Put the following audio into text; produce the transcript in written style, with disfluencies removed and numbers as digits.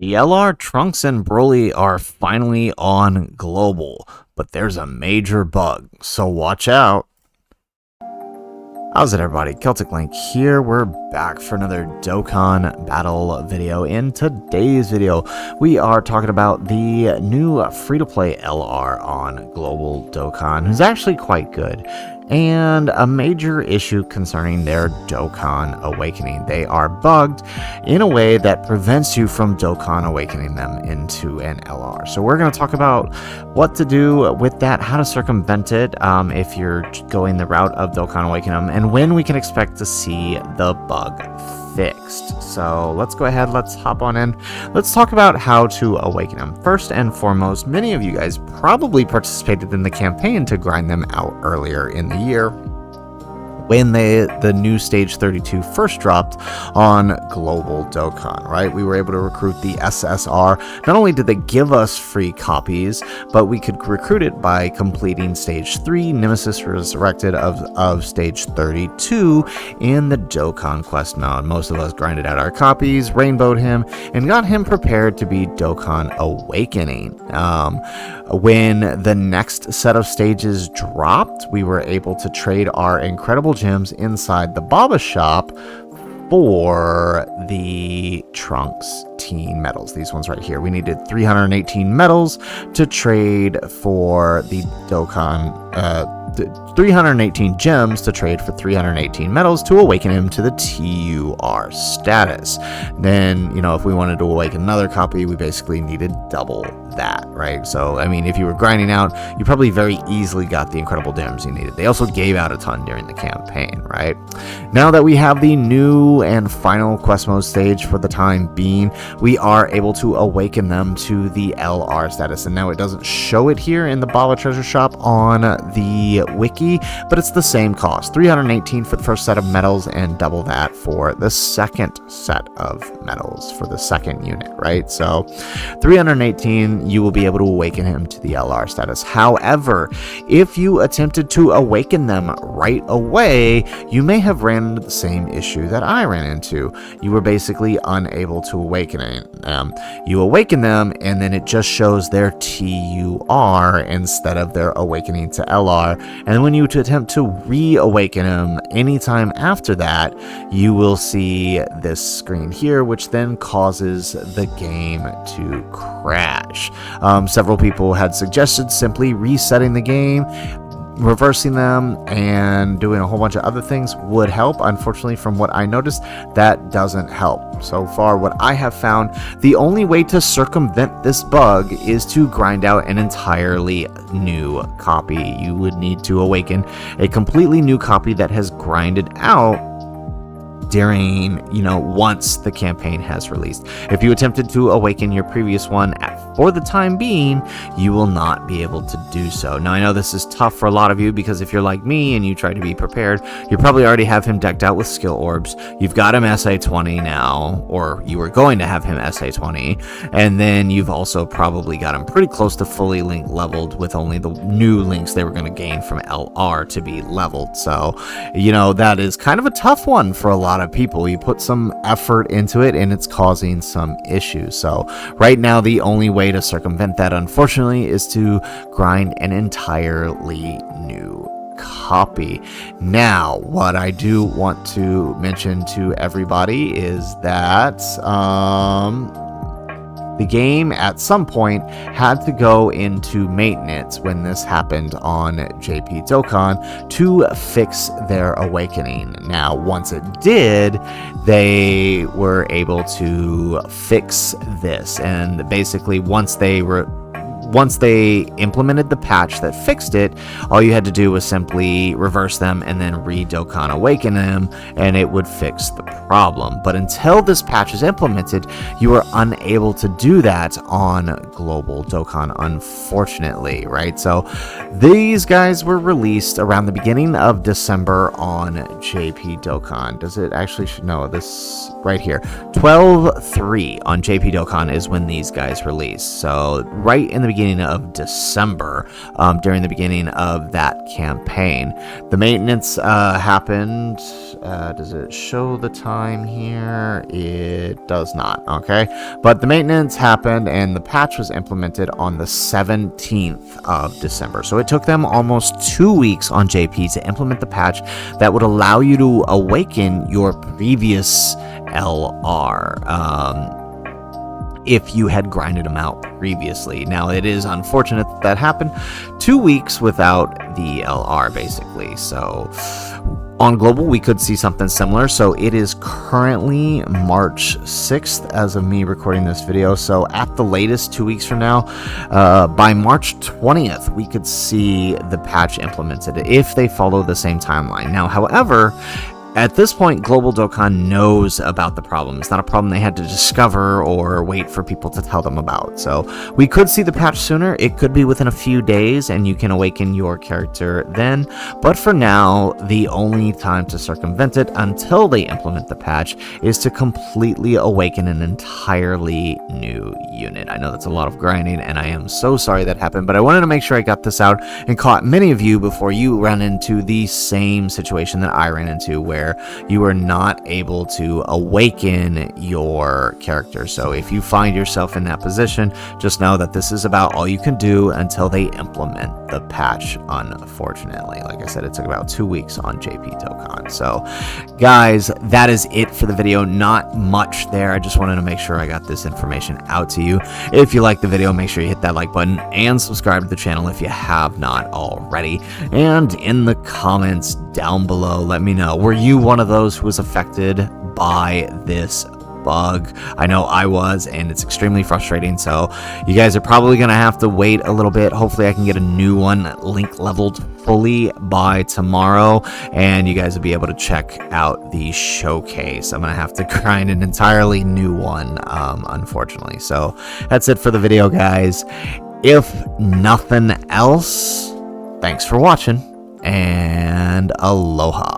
The LR, Trunks, and Broly are finally on global, but there's a major bug, so watch out. How's it, everybody? Celtic Link here. We're back for another Dokkan battle video. In today's video, we are talking about the new free-to-play LR on global Dokkan, who's actually quite good, and a major issue concerning their Dokkan Awakening. They are bugged in a way that prevents you from Dokkan Awakening them into an LR. So we're going to talk about what to do with that, how to circumvent it if you're going the route of Dokkan Awakening them, and when we can expect to see the bug fixed. So let's go ahead, let's hop on in. Let's talk about how to awaken them. First and foremost, many of you guys probably participated in the campaign to grind them out earlier in the year when the new stage 32 first dropped on global Dokkan, right? We were able to recruit the SSR. Not only did they give us free copies, but we could recruit it by completing stage 3, Nemesis Resurrected of stage 32 in the Dokkan quest mode. Most of us grinded out our copies, rainbowed him, and got him prepared to be Dokkan Awakening. When the next set of stages dropped, we were able to trade our incredible gems inside the Baba shop for the Trunks teen medals. These ones right here. We needed 318 medals to trade for the Dokkan 318 gems to trade for 318 medals to awaken him to the TUR status. Then, if we wanted to awaken another copy, we basically needed double that, right? So, I mean, if you were grinding out, you probably very easily got the incredible gems you needed. They also gave out a ton during the campaign, right? Now that we have the new and final quest mode stage for the time being, we are able to awaken them to the LR status. And now it doesn't show it here in the Baba Treasure Shop on the wiki, but it's the same cost. 318 for the first set of medals and double that for the second set of medals for the second unit, right? So 318, you will be able to awaken him to the LR status. However, if you attempted to awaken them right away, you may have ran into the same issue that I ran into. You were basically unable to awaken them. You awaken them, and then it just shows their TUR instead of their awakening to LR. And when you attempt to reawaken them anytime after that, you will see this screen here, which then causes the game to crash. Several people had suggested simply resetting the game, reversing them, and doing a whole bunch of other things would help. Unfortunately, from what I noticed, that doesn't help. So far, what I have found, the only way to circumvent this bug is to grind out an entirely new copy. You would need to awaken a completely new copy that has grinded out during, once the campaign has released. If you attempted to awaken your previous one for the time being, you will not be able to do so. Now, I know this is tough for a lot of you because if you're like me and you try to be prepared, you probably already have him decked out with skill orbs. You've got him SA20 now, or you were going to have him SA20, and then you've also probably got him pretty close to fully link leveled with only the new links they were going to gain from LR to be leveled. So, that is kind of a tough one for a lot of people. You put some effort into it and it's causing some issues. So right now, the only way to circumvent that, unfortunately, is to grind an entirely new copy. Now, what I do want to mention to everybody is that the game at some point had to go into maintenance when this happened on JP Dokkan to fix their awakening. Now, once it did, they were able to fix this, and basically once they implemented the patch that fixed it, all you had to do was simply reverse them and then re-Dokkan Awaken them, and it would fix the problem. But until this patch is implemented, you are unable to do that on global Dokkan, unfortunately, right? So these guys were released around the beginning of December on JP Dokkan. Does it actually no, this right here, 12/3 on JP Dokkan is when these guys released. So right in the beginning beginning of December, during the beginning of that campaign. The maintenance happened. Does it show the time here? It does not, okay? But the maintenance happened and the patch was implemented on the 17th of December. So it took them almost 2 weeks on JP to implement the patch that would allow you to awaken your previous LR. If you had grinded them out previously. Now, it is unfortunate that happened. 2 weeks without the LR, basically. So, on global, we could see something similar. So, it is currently March 6th as of me recording this video. So, at the latest, 2 weeks from now, by March 20th, we could see the patch implemented if they follow the same timeline. Now, however, at this point, Global Dokkan knows about the problem. It's not a problem they had to discover or wait for people to tell them about. So we could see the patch sooner. It could be within a few days, and you can awaken your character then. But for now, the only time to circumvent it until they implement the patch is to completely awaken an entirely new unit. I know that's a lot of grinding, and I am so sorry that happened, but I wanted to make sure I got this out and caught many of you before you ran into the same situation that I ran into, where you are not able to awaken your character. So if you find yourself in that position, just know that this is about all you can do until they implement the patch, unfortunately. Like I said, it took about 2 weeks on JP Dokkan. So guys, that is it for the video. Not much there. I just wanted to make sure I got this information out to you. If you like the video, make sure you hit that like button and subscribe to the channel if you have not already. And in the comments down below, let me know, were you one of those who was affected by this bug? I know I was, and it's extremely frustrating. So you guys are probably gonna have to wait a little bit. Hopefully I can get a new one link leveled fully by tomorrow, and you guys will be able to check out the showcase. I'm gonna have to grind an entirely new one, unfortunately. So that's it for the video, guys. If nothing else, thanks for watching, and aloha.